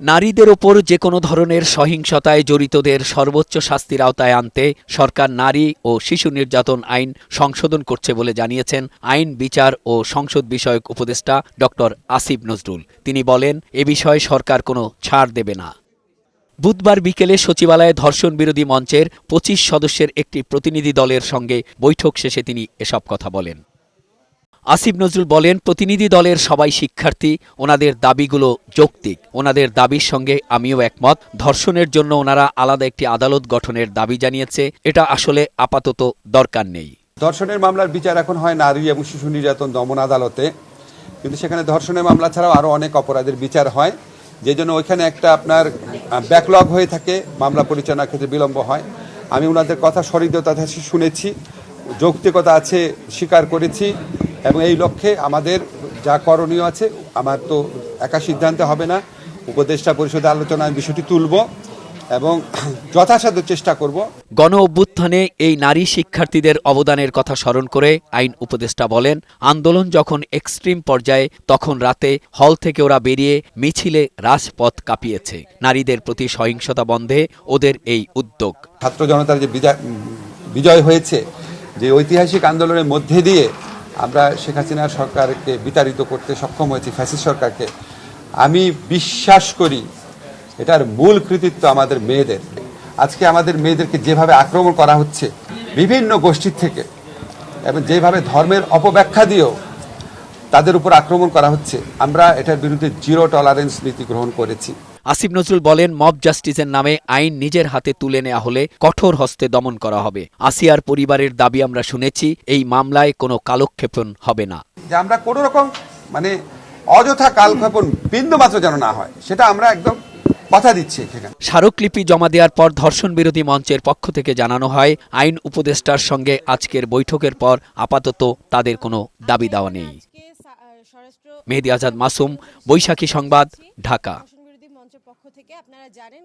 নারীদের ওপর যে কোনো ধরনের সহিংসতায় জড়িতদের সর্বোচ্চ শাস্তির আওতায় আনতে সরকার নারী ও শিশু নির্যাতন আইন সংশোধন করছে বলে জানিয়েছেন আইন, বিচার ও সংসদ বিষয়ক উপদেষ্টা ড. আসিফ নজরুল। তিনি বলেন, এ বিষয়ে সরকার কোনো ছাড় দেবে না। বুধবার বিকেলে সচিবালয়ে ধর্ষণ বিরোধী মঞ্চের ২৫ সদস্যের একটি প্রতিনিধি দলের সঙ্গে বৈঠক শেষে তিনি এসব কথা বলেন। আসিফ নজরুল বলেন, প্রতিনিধি দলের সবাই শিক্ষার্থী, ওনাদের দাবিগুলো যৌক্তিক। ওনাদের দাবির সঙ্গে আমিও একমত। ধর্ষণের জন্য ওনারা আলাদা একটি আদালত গঠনের দাবি জানিয়েছে, এটা আসলে আপাতত দরকার নেই। ধর্ষণের মামলার বিচার এখন হয় নারী এবং শিশু নির্যাতন দমন আদালতে, কিন্তু সেখানে ধর্ষণের মামলা ছাড়াও আরও অনেক অপরাধের বিচার হয়, যে জন্য ওইখানে একটা আপনার ব্যাকলগ হয়ে থাকে, মামলা পরিচালনার ক্ষেত্রে বিলম্ব হয়। আমি ওনাদের কথা সহৃদয়তা শুনেছি, যৌক্তিকতা আছে স্বীকার করেছি, এবং এই লক্ষ্যে আমাদের যা করণীয় আছে, আমার তো একা সিদ্ধান্তে হবে না, উপদেষ্টা পরিষদে আলোচনায় বিষয়টি তুলব এবং যথাসাধ্য চেষ্টা করব। গণ অভ্যুত্থানে এই নারী শিক্ষার্থীদের অবদানের কথা স্মরণ করে আইন উপদেষ্টা বলেন, আন্দোলন যখন এক্সট্রিম পর্যায়ে তখন রাতে হল থেকে ওরা বেরিয়ে মিছিলে রাজপথ কাঁপিয়েছে। নারীদের প্রতি সহিংসতা বন্ধে ওদের এই উদ্যোগ। ছাত্র জনতার যে বিজয় হয়েছে, যে ঐতিহাসিক আন্দোলনের মধ্যে দিয়ে আমরা শেখ হাসিনার সরকারকে বিতাড়িত করতে সক্ষম হয়েছি, ফ্যাসিস্ট সরকারকে, আমি বিশ্বাস করি এটার মূল কৃতিত্ব আমাদের মেয়েদের। আজকে আমাদের মেয়েদেরকে যেভাবে আক্রমণ করা হচ্ছে বিভিন্ন গোষ্ঠীর থেকে, এবং যেভাবে ধর্মের অপব্যাখ্যা দিয়েও তাদের উপর আক্রমণ করা হচ্ছে, আমরা এটার বিরুদ্ধে জিরো টলারেন্স নীতি গ্রহণ করেছি। আসিফ নজরুল বলেন, মব জাস্টিসের নামে আইন নিজের হাতে তুলে নেওয়া হলে কঠোর হস্তে দমন করা হবে। আসিয়ার পরিবারের দাবি আমরা শুনেছি, এই মামলায় কোনো কালক্ষেপণ হবে না। যে আমরা কোনো রকম অযথা কালক্ষেপণ বিন্দুমাত্র যেন না হয়, সেটা আমরা একদম কথা দিচ্ছি। স্মারকলিপি জমা দেওয়ার পর ধর্ষণ বিরোধী মঞ্চের পক্ষ থেকে জানানো হয়, আইন উপদেষ্টার সঙ্গে আজকের বৈঠকের পর আপাতত তাদের কোনো দাবি দেওয়া নেই। মেহেদী আজাদ মাসুম, বৈশাখী সংবাদ, ঢাকা। পক্ষ থেকে আপনারা জানেন